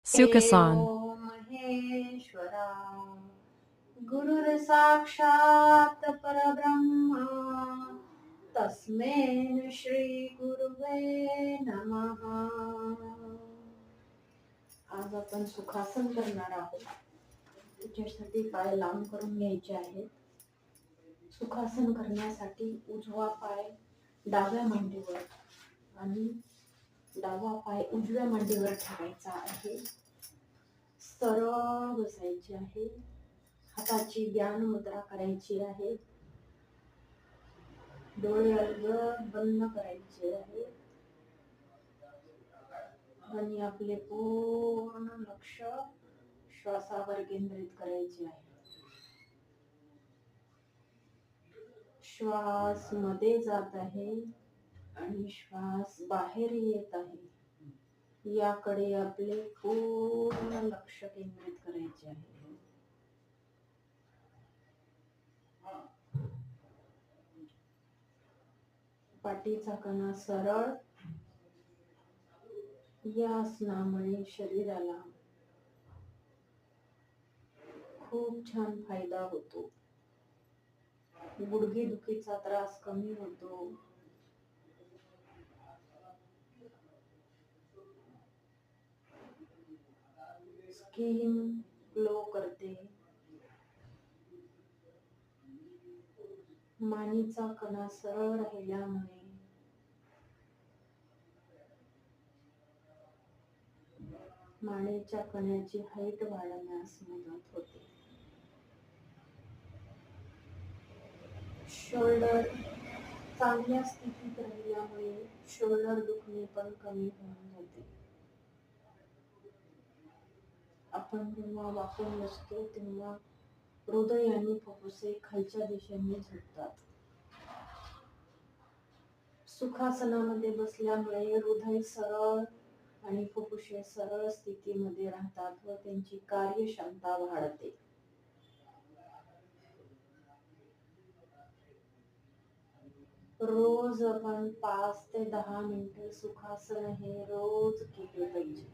Sukasan. एवं महेश्वरा गुरुर् साक्षात् परब्रह्म तस्मै श्री गुरुवे नमः. आज आपण सुखासन करणार आहोत. त्याच्यासाठी पाय लांब करून घ्यायचे आहेत. सुखासन करण्यासाठी उजवा पाय डाव्या मांडीवर आणि डावा पाय उजव्या मांडीवर ठेवायचा आहे. सरळ बसायचे आहे. हाताची ज्ञान मुद्रा करायची आहे. डोळे अलगद बंद करायचे आहे आणि आपले पूर्ण लक्ष श्वासावर केंद्रित करायचे आहे. श्वास मध्ये जात आहे आणि श्वास बाहेर येत आहे, याकडे आपले पूर्ण लक्ष केंद्रित करायचे आहे. पाठीचा कणा सरळ. या आसनामुळे शरीराला खूप छान फायदा होतो. गुडघे दुखीचा त्रास कमी होतो. स्किन ग्लो करते. मानेचा कणा सरळ राहिल्यामुळे मानेच्या कण्याची हाईट वाढवण्यास मदत होते. शोल्डर चांगल्या स्थितीत राहिल्यामुळे शोल्डर दुखणे पण कमी होऊन जाते. आपण जेव्हा वाकून बसतो तेव्हा हृदय आणि फुफ्फुसे खालच्या दिशेने झुकतात. सुखासनामध्ये बसल्यामुळे हृदय सरळ आणि फुफ्फुसे सरळ स्थितीमध्ये राहतात व त्यांची कार्यक्षमता वाढते. रोज आपण 5 ते 10 मिनिटे सुखासन हे रोज केले पाहिजे.